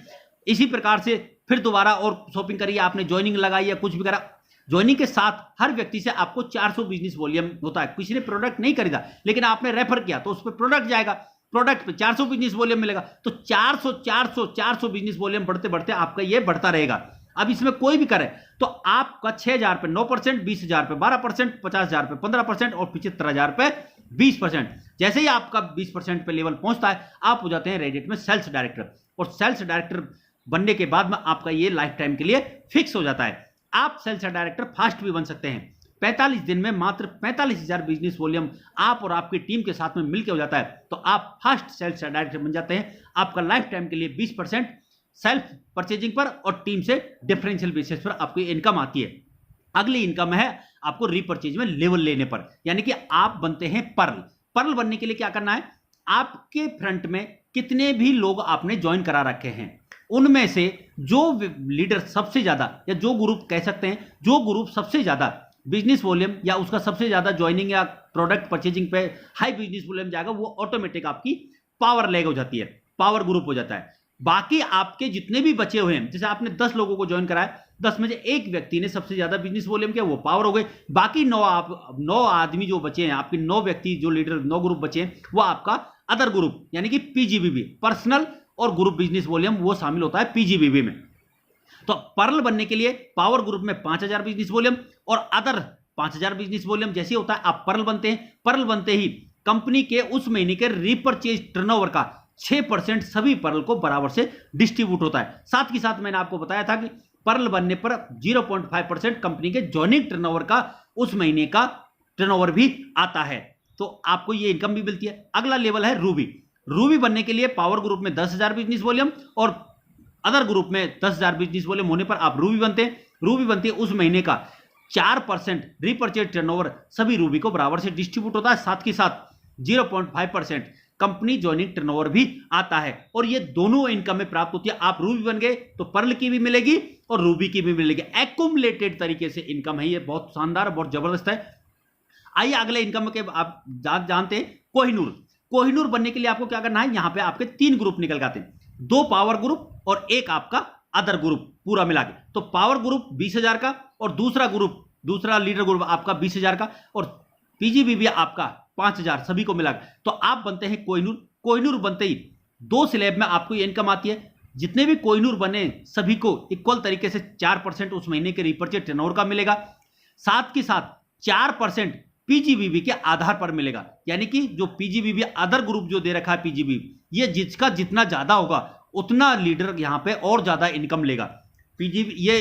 इसी प्रकार से फिर दोबारा और शॉपिंग करिए, आपने ज्वाइनिंग लगाई या कुछ भी करा, ज्वाइनिंग के साथ हर व्यक्ति से आपको 400 बिजनेस वॉल्यूम होता है। किसी ने प्रोडक्ट नहीं खरीदा लेकिन आपने रेफर किया तो उस पर प्रोडक्ट जाएगा, प्रोडक्ट पे 400 बिजनेस वॉल्यूम मिलेगा। तो 400 बिजनेस वॉल्यूम बढ़ते बढ़ते आपका ये बढ़ता रहेगा। अब इसमें कोई भी करे तो आपका 6000 पे 9%, 20000 पे 12%, 50000 पे 15% और 75000 पे 20%। जैसे ही आपका 20% पे लेवल पहुंचता है आप हो जाते हैं रेडिट में सेल्स डायरेक्टर। और सेल्स डायरेक्टर बनने के बाद में आपका ये लाइफ टाइम के लिए फिक्स हो जाता है। आप सेल्स डायरेक्टर फास्ट भी बन सकते हैं। 45 दिन में मात्र 45,000 बिजनेस वॉल्यूम आप और आपकी टीम के साथ में मिलकर हो जाता है, तो आप फास्ट सेल्स डायरेक्टर बन जाते हैं। आपका लाइफ टाइम के लिए 20% सेल्फ परचेजिंग पर और टीम से डिफरेंशियल बेसिस पर आपकी इनकम आती है। अगली इनकम है आपको रीपरचेज में लेवल लेने पर, यानी कि आप बनते हैं पर्ल। पर्ल बनने के लिए क्या करना है? आपके फ्रंट में कितने भी लोग आपने ज्वाइन करा रखे हैं, उनमें से जो लीडर सबसे ज्यादा, या जो ग्रुप कह सकते हैं जो ग्रुप सबसे ज्यादा बिजनेस वॉल्यूम या उसका सबसे ज्यादा ज्वाइनिंग या प्रोडक्ट परचेजिंग पे हाई बिजनेस वॉल्यूम जाएगा, वो ऑटोमेटिक आपकी पावर लेग हो जाती है, पावर ग्रुप हो जाता है। बाकी आपके जितने भी बचे हुए हैं, जैसे आपने 10 लोगों को ज्वाइन कराया, 10 में से एक व्यक्ति ने सबसे ज्यादा बिजनेस वॉल्यूम किया, वो पावर हो गई। बाकी 9 आदमी जो बचे हैं, आपके 9 व्यक्ति जो लीडर 9 ग्रुप बचे हैं, वो आपका अदर ग्रुप यानी कि पीजीबीबी, पर्सनल और ग्रुप बिजनेस वॉल्यूम, वो शामिल होता है पीजीबीबी में। तो पर्ल बनने के लिए पावर ग्रुप में 5000 बिजनेस वॉल्यूम और अदर 5000 बिजनेस वॉल्यूम जैसे होता है, आप पर्ल बनते हैं। पर्ल बनते ही कंपनी के उस महीने के रीपरचेज टर्नओवर का 6% सभी पर्ल को बराबर से डिस्ट्रीब्यूट होता है। साथ ही साथ मैंने आपको बताया था कि पर्ल बनने पर 0.5% कंपनी के जॉइनिंग टर्नओवर का उस महीने का टर्नओवर भी आता है, तो आपको ये इनकम भी मिलती है। अगला लेवल है रूबी। रूबी बनने के लिए पावर ग्रुप में 10,000 बिजनेस वॉल्यूम और अदर ग्रुप में 10,000 बिजनेस वॉल्यूम होने पर आप रूबी बनते हैं। रूबी बनती है उस महीने का 4% रीपरचेज टर्नओवर सभी रूबी को बराबर से डिस्ट्रीब्यूट होता है। साथ ही साथ 0.5% कंपनी ज्वाइनिंग टर्नओवर भी आता है, और ये दोनों इनकम में प्राप्त होती है। आप रूबी बन गए तो पर्ल की भी मिलेगी और रूबी की भी मिलेगी। एक्युमुलेटेड तरीके से इनकम है, ये बहुत शानदार, बहुत जबरदस्त है। आइए अगले इनकम के आप जानते हैं कोहिनूर। कोहिनूर बनने के लिए आपको क्या करना है, यहां पे आपके 3 ग्रुप निकल के आते हैं, 2 पावर ग्रुप और 1 आपका अदर ग्रुप पूरा मिला के। तो पावर ग्रुप 20,000 का और दूसरा लीडर ग्रुप आपका 20,000 का और पीजीबीबी आपका 5,000 सभी को मिला के। तो आप बनते हैं कोहिनूर। कोहिनूर बनते ही 2 स्लैब में आपको ये इनकम आती है। जितने भी कोहिनूर बने सभी को इक्वल तरीके से 4% उस महीने के रीपरचेज टर्नओवर का मिलेगा। साथ ही साथ 4% पीजीबीबी के आधार पर मिलेगा, यानी कि जो पीजीबीबी अदर ग्रुप जो दे रखा है पीजीबीबी, ये जिसका जितना ज्यादा होगा उतना लीडर यहां पे और ज्यादा इनकम लेगा। पीजीबी ये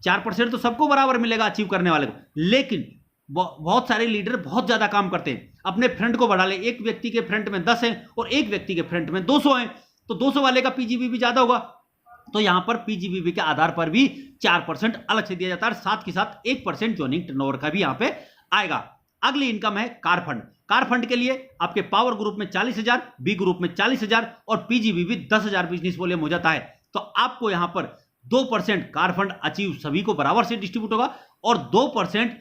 4% तो सबको बराबर मिलेगा अचीव करने वाले को, लेकिन बहुत सारे लीडर बहुत ज्यादा काम करते हैं, अपने फ्रंट को बढ़ा ले। एक व्यक्ति के फ्रंट में 10 है और एक व्यक्ति के फ्रंट में 200 है, तो 200 वाले का पीजीबीबी ज्यादा होगा, तो यहां पर पीजीबीबी के आधार पर भी 4% अलग से दिया जाता है। साथ ही साथ 1% ज्वाइनिंग टर्नओवर का भी यहां पे आएगा। अगली इनकम है कार फंड। कार फंड के लिए आपके पावर ग्रुप में 40,000, बी ग्रुप में 40,000 और पीजीबीबी 10,000 बिजनेस वॉल्यूम हो जाता है। तो आपको यहां पर 2% कार फंड अचीव सभी को बराबर से डिस्ट्रीब्यूट होगा और 2%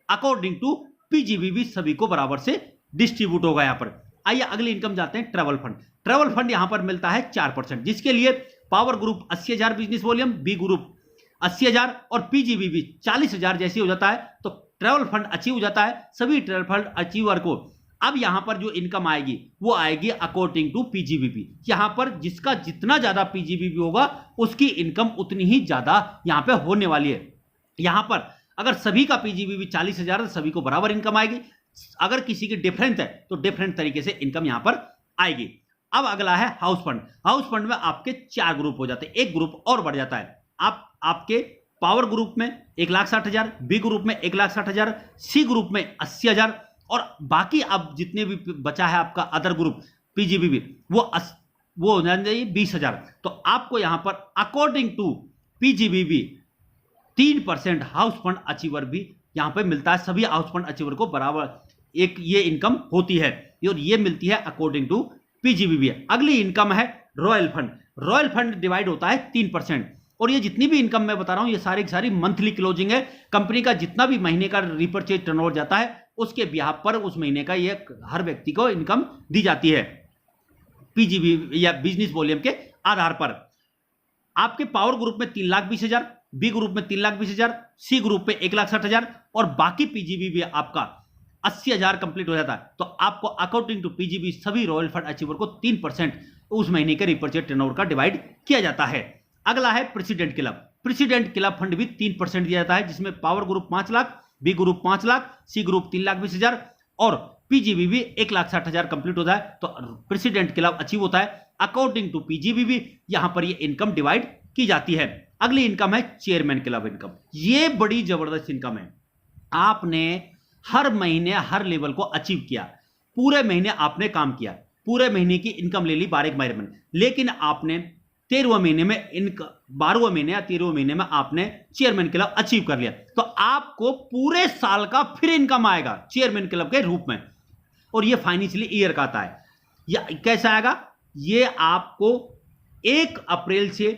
अकॉर्डिंग टू पीजीबीबी सभी को बराबर से डिस्ट्रीब्यूट होगा यहां पर। आइए अगली इनकम जाते हैं ट्रैवल फंड। ट्रैवल फंड यहां पर मिलता है 4%, जिसके लिए power group 80,000 business volume, B group 80,000 और पीजीबीबी 40,000 जैसे हो जाता है, तो ट्रैवल फंड अचीव हो जाता है सभी ट्रैवल फंड अचीवर को। अब यहां पर जो इनकम आएगी वो आएगी अकॉर्डिंग टू पीजीबीबी। यहां पर जिसका जितना ज्यादा पीजीबीबी होगा उसकी इनकम उतनी ही ज्यादा यहां पे होने वाली है। यहां पर अगर सभी का पीजीबीबी 40,000 है, सभी को बराबर इनकम आएगी। अगर किसी की डिफरेंट है तो डिफरेंट तरीके से इनकम यहां पर आएगी। अब अगला है हाउस फंड। हाउस फंड में आपके 4 ग्रुप हो जाते हैं, एक ग्रुप और बढ़ जाता है। आपके पावर ग्रुप में 1,60,000, बी ग्रुप में 1,60,000, सी ग्रुप में 80,000 और बाकी अब जितने भी बचा है आपका अदर ग्रुप पीजीबीबी वो हो जाए 20,000। तो आपको यहां पर according to PGBB 3% house fund achiever भी यहां पे मिलता है। सभी हाउस फंड अचीवर को बराबर एक ये इनकम होती है और ये मिलती है अकॉर्डिंग टू पीजीबीबी। अगली इनकम है royal fund. Royal fund divide होता है 3%, और ये जितनी भी इनकम मैं बता रहा हूं ये सारी की सारी मंथली क्लोजिंग है। कंपनी का जितना भी महीने का रीपरचेज टर्नओवर जाता है उसके बिहाफ पर उस महीने का ये हर व्यक्ति को इनकम दी जाती है पीजीबी या बिजनेस वॉल्यूम के आधार पर। आपके पावर ग्रुप में 3,20,000, बी ग्रुप में 3,20,000, सी ग्रुप में 1,60,000 और बाकी पीजीबी आपका 80,000 कंप्लीट हो जाता है। तो आपको अकॉर्डिंग टू पीजीबी सभी रॉयल फंड अचीवर को 3% उस महीने के रीपरचेज टर्नओवर का डिवाइड किया जाता है। अगला है president club. President club fund भी 3% दिया जाता है, जिसमें power group 5 lakh, B group 5 lakh, C group 3,20,000 और पीजीबी 1,60,000 कंप्लीट होता है। तो प्रेसिडेंट क्लब अचीव होता है अकॉर्डिंग टू पीजीबी। यहां पर ये इनकम डिवाइड की जाती है। अगली इनकम है चेयरमैन क्लब इनकम। ये बड़ी जबरदस्त इनकम है। आपने हर महीने हर लेवल को अचीव किया, पूरे महीने आपने काम किया, पूरे महीने की इनकम ले ली 12 महीने में, लेकिन आपने 13वें महीने में 12वें महीने या 13वें महीने में आपने चेयरमैन क्लब अचीव कर लिया, तो आपको पूरे साल का फिर इनकम आएगा चेयरमैन क्लब के रूप में, और ये फाइनेंशियल ईयर का आता है। या कैसा आएगा, ये आपको 1 अप्रैल से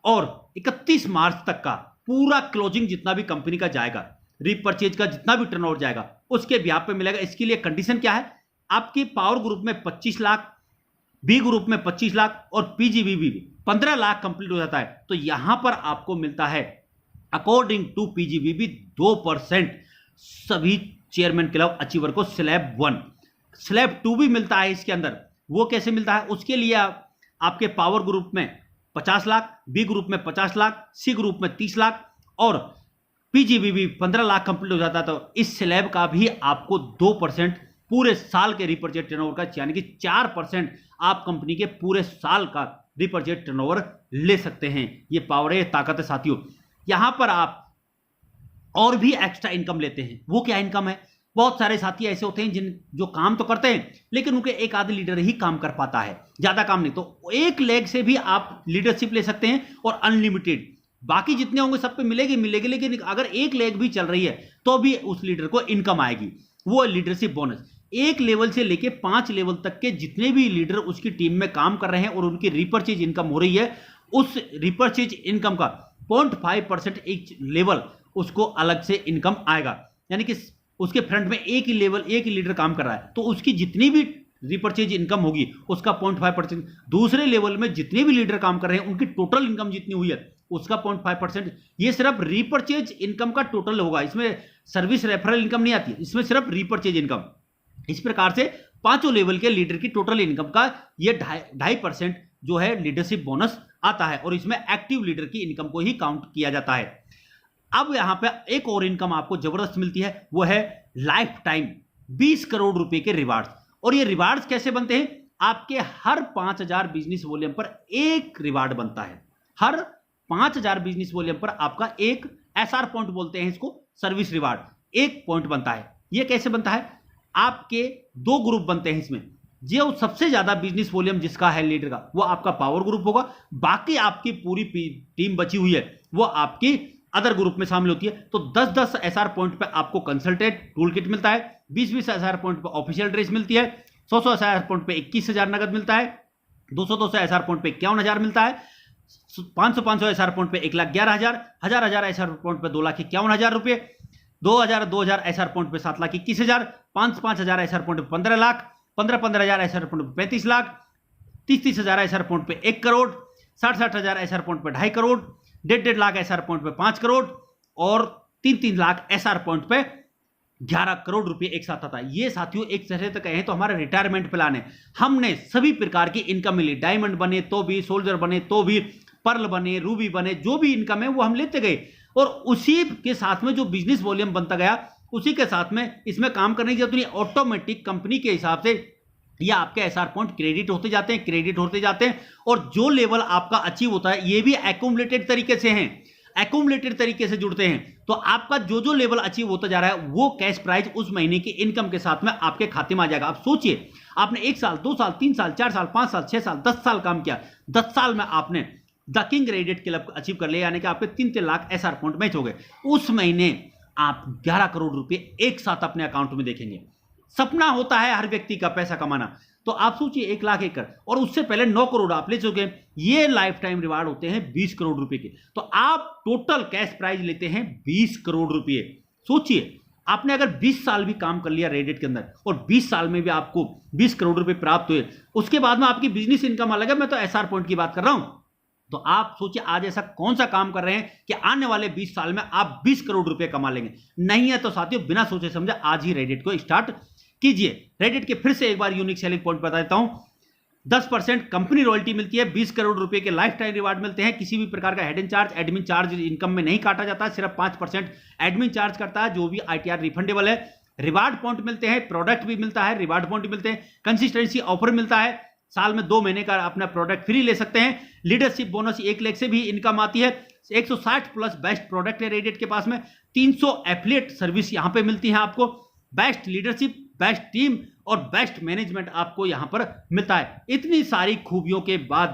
और 31 मार्च तक का पूरा क्लोजिंग जितना भी कंपनी का जाएगा रीपरचेज का जितना भी टर्नओवर जाएगा उसके ब्याज पे मिलेगा। इसके लिए कंडीशन क्या है, आपकी पावर ग्रुप में 25 लाख, बी ग्रुप में 25 लाख और पीजीबीबी 15 लाख कंप्लीट हो जाता है तो यहां पर आपको मिलता है अकॉर्डिंग टू पीजीबीबी 2% सभी चेयरमैन क्लब अचीवर को स्लैब 1, स्लैब 2 भी मिलता है इसके अंदर। वो कैसे मिलता है, उसके लिए आपके पावर ग्रुप में 50 लाख, बी ग्रुप में 50 लाख, सी ग्रुप में 30 लाख और पीजीबीबी 15 लाख कंप्लीट हो जाता है तो इस स्लैब का भी आपको 2% पूरे साल के रीपरचेज टर्नओवर का, यानी कि 4% आप कंपनी के पूरे साल का रीपरचेज टर्नओवर ले सकते हैं। ये पावर है, ताकत है साथियों। यहां पर आप और भी एक्स्ट्रा इनकम लेते हैं। वो क्या इनकम है, बहुत सारे साथी ऐसे होते हैं जो काम तो करते हैं लेकिन उनके एक आधे लीडर ही काम कर पाता है, ज्यादा काम नहीं, तो एक लेग से भी आप लीडरशिप ले सकते हैं और अनलिमिटेड बाकी जितने होंगे सब पे मिलेगी। लेकिन अगर एक लेग भी चल रही है तो भी उस लीडर को इनकम आएगी, वो लीडरशिप बोनस। एक लेवल से लेके 5 लेवल तक के जितने भी लीडर उसकी टीम में काम कर रहे हैं और उनकी रिपर्चेज इनकम हो रही है, उस रिपर्चेज इनकम का 0.5% एक लेवल उसको अलग से इनकम आएगा। यानी कि उसके फ्रंट में एक ही लीडर काम कर रहा है तो उसकी जितनी भी रिपर्चेज इनकम होगी उसका 0.5%, दूसरे लेवल में जितने भी लीडर काम कर रहे हैं उनकी टोटल इनकम जितनी हुई है उसका 0.5%। ये सिर्फ रिपर्चेज इनकम का टोटल होगा, इसमें सर्विस रेफरल इनकम नहीं आती, इसमें सिर्फ रिपर्चेज इनकम। इस प्रकार से पांचों लेवल के लीडर की टोटल इनकम का ये 2.5% जो है लीडरशिप बोनस आता है और इसमें एक्टिव लीडर की इनकम को ही काउंट किया जाता है। अब यहां पे एक और इनकम आपको जबरदस्त मिलती है, वो है लाइफ टाइम 20 करोड़ रुपए के रिवार्ड्स। और ये रिवार्ड्स कैसे बनते हैं, आपके हर 5000 बिजनेस वॉल्यूम पर एक रिवार्ड बनता है। हर 5000 बिजनेस वॉल्यूम पर आपका एक एसआर पॉइंट बोलते हैं इसको, सर्विस रिवार्ड, एक पॉइंट बनता है। ये कैसे बनता है, आपके 2 ग्रुप बनते हैं इसमें। जो सबसे ज्यादा बिजनेस वॉल्यूम जिसका है लीडर का, वो आपका पावर ग्रुप होगा। बाकी आपकी पूरी टीम बची हुई है वो आपकी अदर ग्रुप में शामिल होती है। तो 10-10 एसआर पॉइंट पे आपको कंसल्टेंट टूल किट मिलता है, 20-20 एसआर पॉइंट पे ऑफिशियल ड्रेस मिलती है, 100-100 एसआर पॉइंट पे 21,000 नगद मिलता है, 200-200 एसआर पॉइंट पे 51,000 मिलता है, 500-500 एसआर पॉइंट पे 1,11,000, 1,000 एसआर पॉइंट पे 2,51,000 रुपए, 2,000 एसआर पॉइंट पे 7,21,000, 5,000 एसआर पॉइंट पे 15 लाख, 15,000 एसआर पॉइंट पे 35 लाख, 30,000 एसआर पॉइंट पे 1 करोड़, 60,000 एसआर पॉइंट पे 2.5 करोड़, 1.5 लाख एसआर पॉइंट पे 5 करोड़ और 3 लाख एसआर पॉइंट पे 11 करोड़ रुपए एक साथ आता है। ये साथियों एक तरह से कहें तो हमारा रिटायरमेंट प्लान है। हमने सभी प्रकार की इनकम मिली, डायमंड बने तो भी, सोल्जर बने तो भी, पर्ल बने, रूबी बने, जो भी इनकम है वो हम लेते गए और उसी के साथ में जो बिजनेस वॉल्यूम बनता गया उसी के साथ में इसमें काम करने की जरूरत नहीं। ऑटोमेटिक कंपनी के हिसाब से या आपके एसआर पॉइंट क्रेडिट होते जाते हैं और जो लेवल आपका अचीव होता है ये भी एक्यूमुलेटेड तरीके से हैं, एक्यूमुलेटेड तरीके से जुड़ते हैं। तो आपका जो लेवल अचीव होता जा रहा है वो कैश प्राइज उस महीने की इनकम के साथ में आपके खाते में आ जाएगा। आप सोचिए, आपने 1 साल, 2 साल, 3 साल, 4 साल, 5 साल, 6 साल, 10 साल काम किया, 10 साल में आपने the king radiate club achieve कर लिया, यानी कि आपके 3 लाख एसआर पॉइंट मैच हो गए। उस महीने आप 11 करोड़ रुपए एक साथ अपने अकाउंट में देखेंगे। सपना होता है हर व्यक्ति का पैसा कमाना, तो आप सोचिए 1 लाख एकड़ और उससे पहले 9 करोड़ आप ले चुके हैं। ये लाइफ टाइम रिवार्ड होते हैं 20 करोड़ रुपए के। तो आप टोटल कैश प्राइज लेते हैं 20 करोड़ रुपए। सोचिए, आपने अगर 20 साल भी काम कर लिया रेडिएट के अंदर और 20 साल में भी आपको 20 करोड़ रुपए प्राप्त हुए, उसके बाद में आपकी बिजनेस इनकम अलग है, मैं तो एसआर पॉइंट की बात कर रहा हूं। तो आप सोचिए आज ऐसा कौन सा काम कर रहे हैं कि आने वाले 20 साल में आप 20 करोड़ रुपए कमा लेंगे। नहीं है तो साथियों बिना सोचे समझे आज ही रेडिएट को स्टार्ट कीजिए। रेडिएट के फिर से एक बार यूनिक सेलिंग पॉइंट बता देता हूं। 10% कंपनी रॉयल्टी मिलती है, 20 करोड़ रुपए के लाइफ टाइम रिवार्ड मिलते हैं, किसी भी प्रकार का head and charge, admin charge income में नहीं काटा जाता, सिर्फ 5% एडमिन चार्ज करता है, जो भी आईटीआर रिफंडेबल है। रिवार्ड पॉइंट मिलते हैं, प्रोडक्ट भी मिलता है, रिवार्ड पॉइंट मिलते हैं, कंसिस्टेंसी ऑफर मिलता है, साल में 2 महीने का अपना प्रोडक्ट फ्री ले सकते हैं। लीडरशिप बोनस 1 लाख से भी इनकम आती है। 160 प्लस बेस्ट प्रोडक्ट है रेडिएट के पास में। 300 एफिलिएट सर्विस यहां पे मिलती है आपको। बेस्ट लीडरशिप, बेस्ट टीम और बेस्ट मैनेजमेंट आपको यहां पर मिलता है। इतनी सारी खूबियों के बाद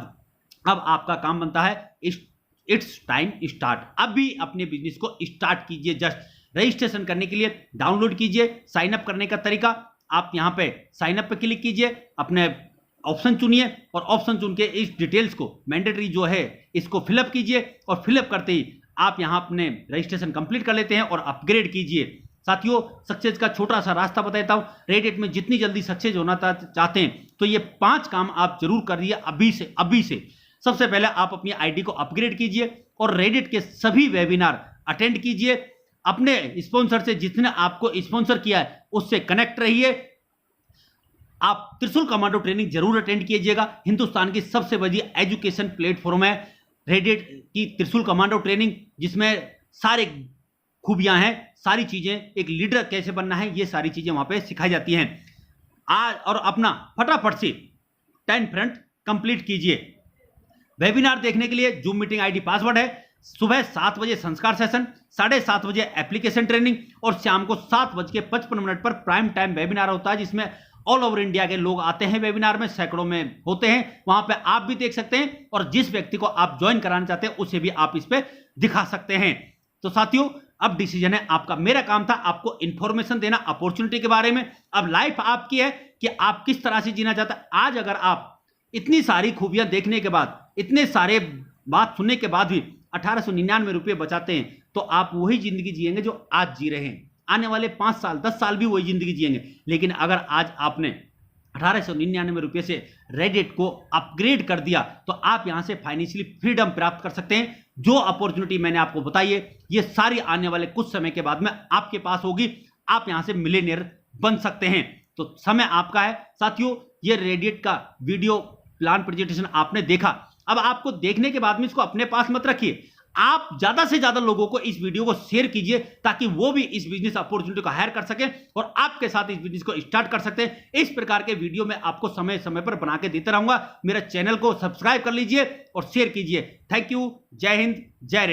अब आपका काम बनता है इट्स टाइम स्टार्ट। अभी अपने बिजनेस को स्टार्ट कीजिए। जस्ट रजिस्ट्रेशन करने के लिए डाउनलोड कीजिए साइन अप करने का तरीका। आप यहां पे साइन अप पे क्लिक कीजिए, अपने ऑप्शन चुनिए और ऑप्शन चुन के इस डिटेल्स को मैंडेटरी जो है इसको फिलअप कीजिए और फिलअप करते ही आप यहां अपने रजिस्ट्रेशन कंप्लीट कर लेते हैं और अपग्रेड कीजिए। साथियों, सक्सेस का छोटा सा रास्ता बताता हूं। रेडिट में जितनी जल्दी सक्सेस होना चाहते हैं तो ये 5 काम आप जरूर करिए अभी से। सबसे पहले आप अपनी आईडी को अपग्रेड कीजिए और रेडिट के सभी वेबिनार अटेंड कीजिए। अपने स्पॉन्सर से, जिसने आपको स्पॉन्सर किया है, उससे कनेक्ट रहिए। आप त्रिशूल कमांडो ट्रेनिंग जरूर अटेंड कीजिएगा। हिंदुस्तान की सबसे बड़ी एजुकेशन प्लेटफॉर्म है रेडिट की त्रिशूल कमांडो ट्रेनिंग, जिसमें सारे खूबियां हैं, सारी चीजें, एक लीडर कैसे बनना है, ये सारी चीजें वहां पे सिखाई जाती हैं। आज और अपना फटाफट से 10 फ्रंट कंप्लीट कीजिए। वेबिनार देखने के लिए जूम मीटिंग आईडी पासवर्ड है। सुबह 7 बजे संस्कार सेशन, 7:30 बजे एप्लीकेशन ट्रेनिंग और शाम को 7:55 पर प्राइम टाइम वेबिनार होता है, जिसमें ऑल ओवर इंडिया के लोग आते हैं। वेबिनार में सैकड़ों में होते हैं, वहां पे आप भी देख सकते हैं और जिस व्यक्ति को आप ज्वाइन कराना चाहते हैं उसे भी आप इस पे दिखा सकते हैं। तो साथियों, अब डिसीजन है आपका। मेरा काम था आपको इंफॉर्मेशन देना अपॉर्चुनिटी के बारे में। अब लाइफ आपकी है कि आप किस तरह से जीना चाहते हैं। आज अगर आप इतनी सारी खूबियां देखने के बाद, इतने सारे बात सुनने के बाद भी 1899 रुपये बचाते हैं, तो आप वही जिंदगी जिएंगे जो आज जी रहे हैं। आने वाले 5 साल 10 साल भी वही जिंदगी जिएंगे। लेकिन अगर आज आपने 1899 रुपये से रेडिट को अपग्रेड कर दिया तो आप यहां से फाइनेंशियली फ्रीडम प्राप्त कर सकते हैं। जो अपॉर्चुनिटी मैंने आपको बताई है, ये सारी आने वाले कुछ समय के बाद में आपके पास होगी। आप यहां से मिलियनियर बन सकते हैं। तो समय आपका है। साथियों, ये रेडिट का वीडियो प्लान प्रेजेंटेशन आपने देखा। अब आपको देखने के बाद में इसको अपने पास मत रखिए, आप ज्यादा से ज्यादा लोगों को इस वीडियो को शेयर कीजिए ताकि वो भी इस बिजनेस अपॉर्चुनिटी को हायर कर सके और आपके साथ इस बिजनेस को स्टार्ट कर सकते हैं। इस प्रकार के वीडियो मैं आपको समय समय पर बना के देता रहूंगा। मेरा चैनल को सब्सक्राइब कर लीजिए और शेयर कीजिए। Thank you. जय हिंद, जय